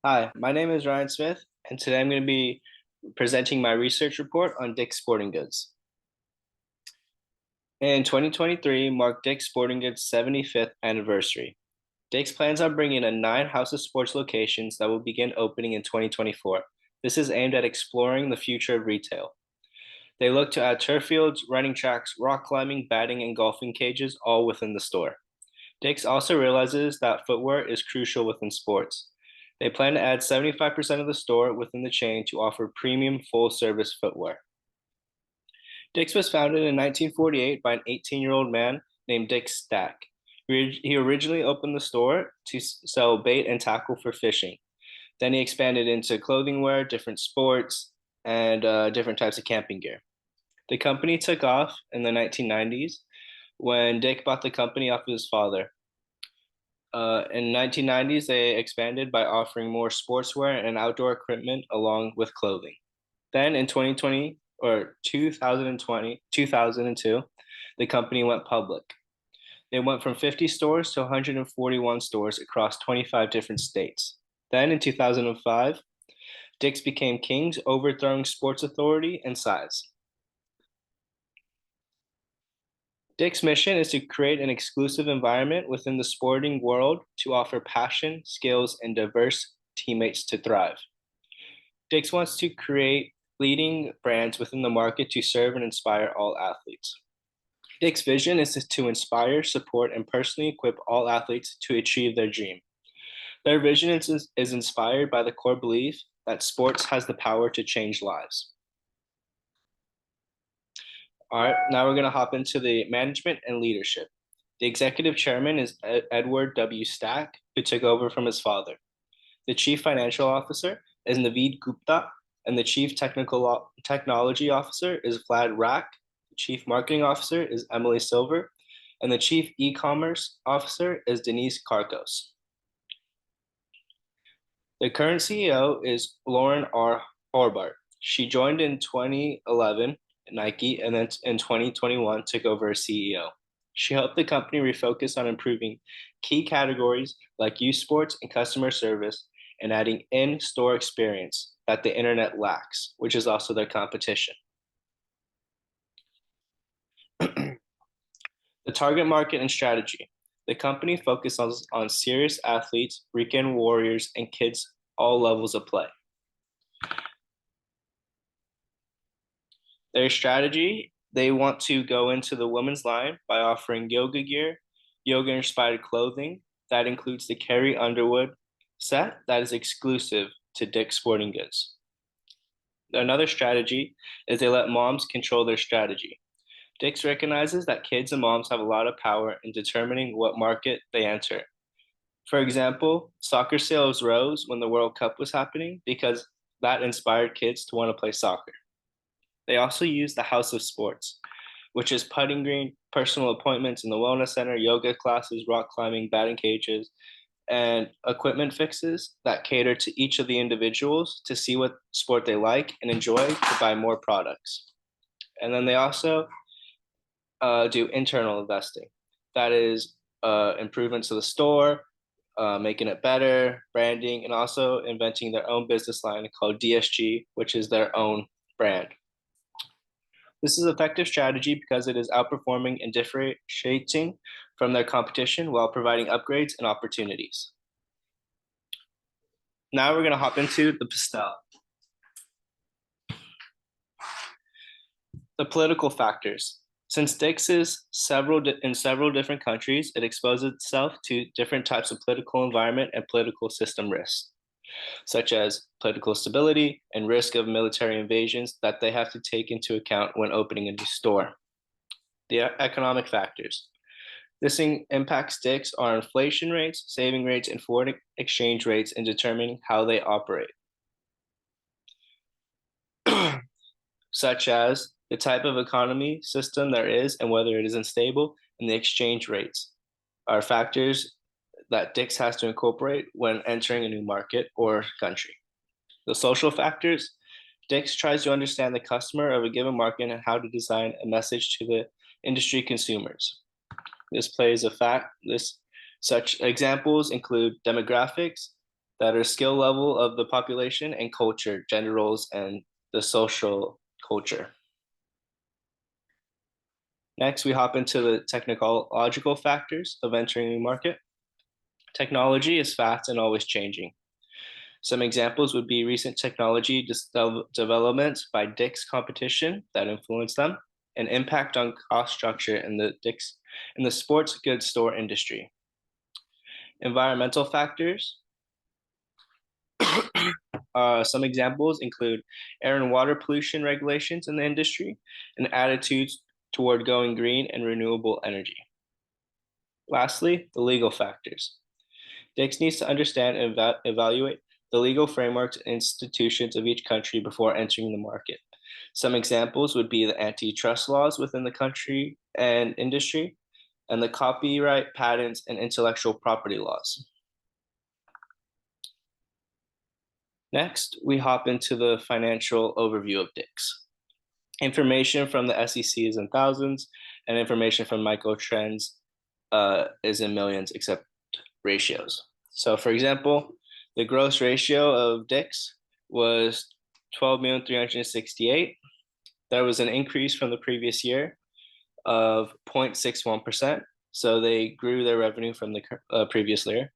Hi, my name is Ryan Smith, and today I'm going to be presenting my research report on Dick's Sporting Goods. In 2023 marked Dick's Sporting Goods' 75th anniversary. Dick's plans on bringing in 9 House of Sports locations that will begin opening in 2024. This is aimed at exploring the future of retail. They look to add turf fields, running tracks, rock climbing, batting, and golfing cages all within the store. Dick's also realizes that footwear is crucial within sports. They plan to add 75% of the store within the chain to offer premium full-service footwear. Dick's was founded in 1948 by an 18-year-old man named Dick Stack. He originally opened the store to sell bait and tackle for fishing. Then he expanded into clothing wear, different sports, and different types of camping gear. The company took off in the 1990s when Dick bought the company off of his father. In 1990s, they expanded by offering more sportswear and outdoor equipment along with clothing. Then in 2020 or 2002, the company went public. They went from 50 stores to 141 stores across 25 different states. Then in 2005, Dick's became King's, overthrowing Sports Authority in size. Dick's mission is to create an exclusive environment within the sporting world to offer passion, skills, and diverse teammates to thrive. Dick's wants to create leading brands within the market to serve and inspire all athletes. Dick's vision is to inspire, support, and personally equip all athletes to achieve their dream. Their vision is inspired by the core belief that sports has the power to change lives. All right, now we're going to hop into the management and leadership. The executive chairman is Edward W. Stack, who took over from his father. The chief financial officer is Naveed Gupta, and the chief technology officer is Vlad Rack. The chief marketing officer is Emily Silver, and the chief e-commerce officer is Denise Karkos. The current CEO is Lauren R. Horbart. She joined in 2011 at Nike, and then in 2021 took over as CEO. She helped the company refocus on improving key categories like youth sports and customer service, and adding in-store experience that the internet lacks, which is also their competition. The target market and strategy. The company focuses on serious athletes, weekend warriors, and kids all levels of play. Their strategy, they want to go into the women's line by offering yoga gear, yoga-inspired clothing. That includes the Carrie Underwood set that is exclusive to Dick's Sporting Goods. Another strategy is they let moms control their strategy. Dick's recognizes that kids and moms have a lot of power in determining what market they enter. For example, soccer sales rose when the World Cup was happening because that inspired kids to want to play soccer. They also use the House of Sports, which is putting green, personal appointments in the wellness center, yoga classes, rock climbing, batting cages, and equipment fixes that cater to each of the individuals to see what sport they like and enjoy to buy more products. And then they also do internal investing. That is improvements to the store, making it better, branding, and also inventing their own business line called DSG, which is their own brand. This is effective strategy because it is outperforming and differentiating from their competition while providing upgrades and opportunities. Now we're going to hop into the pastel. The political factors. Since Dick's is in several different countries, it exposes itself to different types of political environment and political system risks, such as political stability and risk of military invasions that they have to take into account when opening a new store. The economic factors. This impacts Dick's on inflation rates, saving rates, and foreign exchange rates in determining how they operate, such as the type of economy system there is and whether it is unstable, and the exchange rates are factors that Dick's has to incorporate when entering a new market or country. The social factors, Dick's tries to understand the customer of a given market and how to design a message to the industry consumers. Such examples include demographics, that are skill level of the population and culture, gender roles, and the social culture. Next, we hop into the technological factors of entering a new market. Technology is fast and always changing. Some examples would be recent technology developments by Dick's competition that influence them, an impact on cost structure in the sports goods store industry. Environmental factors. Some examples include air and water pollution regulations in the industry and attitudes toward going green and renewable energy. Lastly, the legal factors. Dick's needs to understand and evaluate the legal frameworks and institutions of each country before entering the market. Some examples would be the antitrust laws within the country and industry, and the copyright, patents, and intellectual property laws. Next, we hop into the financial overview of Dick's. Information from the SEC is in thousands, and information from Microtrends is in millions, except ratios. So, for example, the gross ratio of Dick's was 12,368,000. There was an increase from the previous year of 0.61%. So they grew their revenue from the previous year.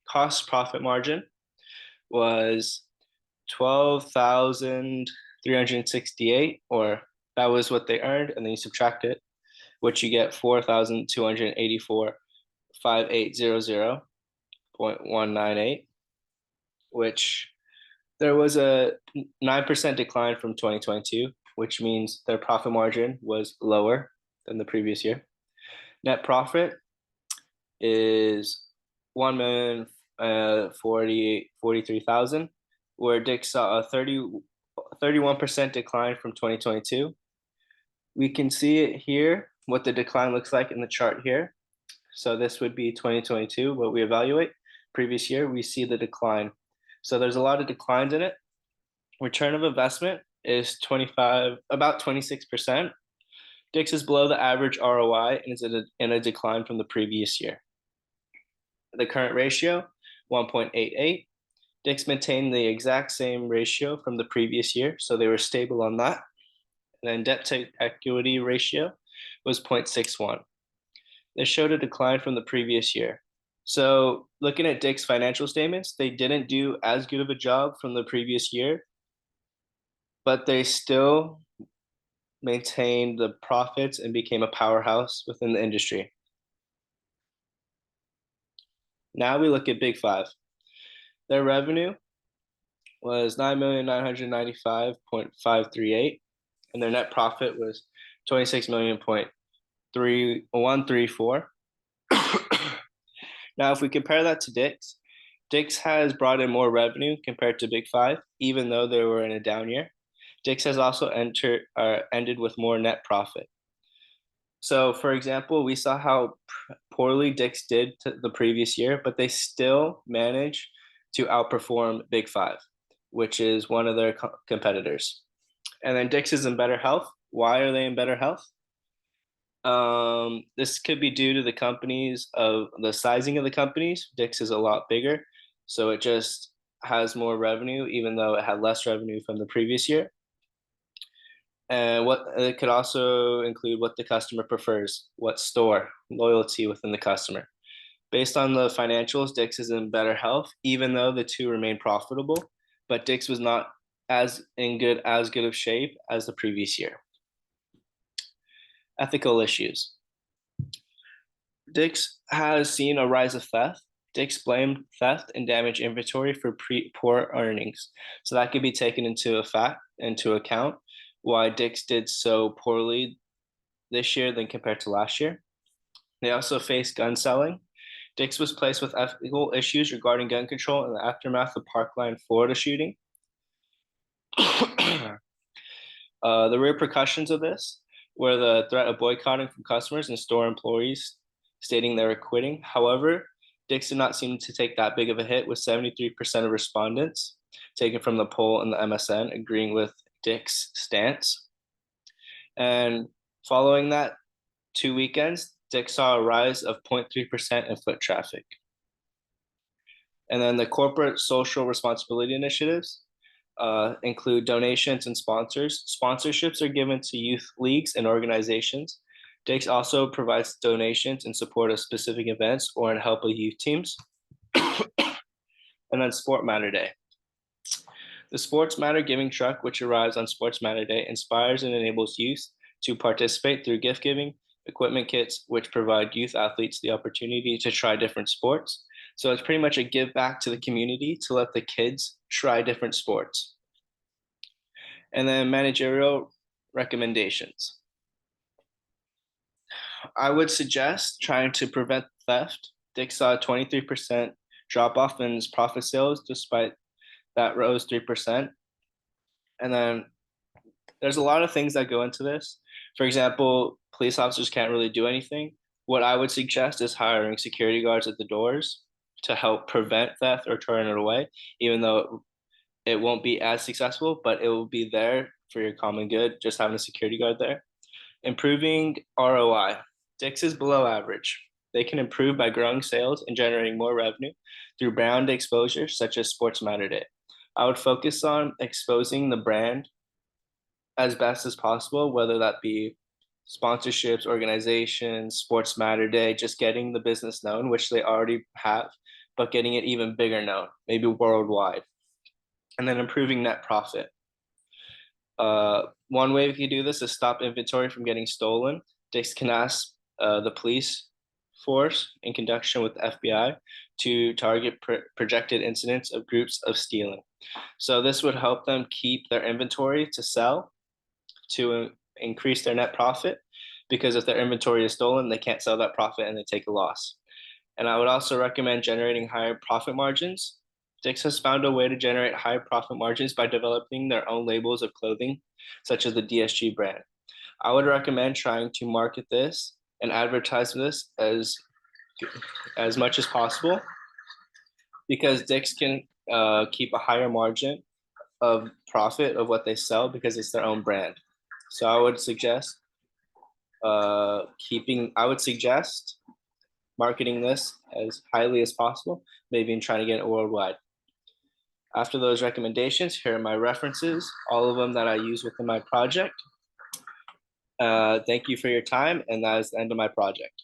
Cost profit margin was 12,368, or that was what they earned, and then you subtract it, which you get 4,284,5800.198, which there was a 9% decline from 2022, which means their profit margin was lower than the previous year. Net profit is 1,043,000, where Dick's saw a 31% decline from 2022. We can see it here, what the decline looks like in the chart here. So this would be 2022, what we evaluate. Previous year, we see the decline. So there's a lot of declines in it. Return of investment is about 26%. Dick's is below the average ROI and is in a decline from the previous year. The current ratio, 1.88. Dick's maintained the exact same ratio from the previous year, so they were stable on that. And then debt to equity ratio was 0.61. This showed a decline from the previous year. So looking at Dick's financial statements, they didn't do as good of a job from the previous year, but they still maintained the profits and became a powerhouse within the industry. Now we look at Big Five. Their revenue was 9,995,538, and their net profit was 26,000,134. Now, if we compare that to Dick's, Dick's has brought in more revenue compared to Big Five, even though they were in a down year. Dick's has also ended with more net profit. So, for example, we saw how poorly Dick's did the previous year, but they still managed to outperform Big Five, which is one of their competitors. And then Dick's is in better health. Why are they in better health? This could be due to the sizing of the companies. Dick's is a lot bigger, so it just has more revenue, even though it had less revenue from the previous year. And what it could also include what the customer prefers, what store, loyalty within the customer. Based on the financials, Dick's is in better health, even though the two remain profitable, but Dick's was not as good of shape as the previous year. Ethical issues. Dick's has seen a rise of theft. Dick's blamed theft and damaged inventory for poor earnings. So that could be taken into account why Dick's did so poorly this year than compared to last year. They also faced gun selling. Dick's was placed with ethical issues regarding gun control in the aftermath of Parkland, Florida shooting. The repercussions of this were the threat of boycotting from customers and store employees stating they were quitting. However, Dick's did not seem to take that big of a hit, with 73% of respondents taken from the poll in the MSN agreeing with Dick's stance. And following that 2 weekends, Dick's saw a rise of 0.3% in foot traffic. And then the corporate social responsibility initiatives include donations and sponsors. Sponsorships are given to youth leagues and organizations. Dix also provides donations in support of specific events or in help of youth teams. And then Sport Matter Day. The Sports Matter Giving Truck, which arrives on Sports Matter Day, inspires and enables youth to participate through gift giving, equipment kits, which provide youth athletes the opportunity to try different sports. So it's pretty much a give back to the community to let the kids try different sports. And then managerial recommendations. I would suggest trying to prevent theft. Dick saw a 23% drop off in his profit sales, despite that rose 3%. And then there's a lot of things that go into this. For example, police officers can't really do anything. What I would suggest is hiring security guards at the doors to help prevent theft or turn it away, even though it won't be as successful, but it will be there for your common good, just having a security guard there. Improving ROI. Dick's is below average. They can improve by growing sales and generating more revenue through brand exposure, such as Sports Matter Day. I would focus on exposing the brand as best as possible, whether that be sponsorships, organizations, Sports Matter Day, just getting the business known, which they already have, but getting it even bigger known, maybe worldwide. And then improving net profit. One way we could do this is stop inventory from getting stolen. Dix can ask the police force in conjunction with the FBI to target projected incidents of groups of stealing. So this would help them keep their inventory to sell to increase their net profit, because if their inventory is stolen, they can't sell that profit and they take a loss. And I would also recommend generating higher profit margins. Dick's has found a way to generate high profit margins by developing their own labels of clothing, such as the DSG brand. I would recommend trying to market this and advertise this as much as possible, because Dick's can keep a higher margin of profit of what they sell because it's their own brand. So I would suggest marketing this as highly as possible, maybe in trying to get it worldwide. After those recommendations, here are my references, all of them that I use within my project. Thank you for your time, and that is the end of my project.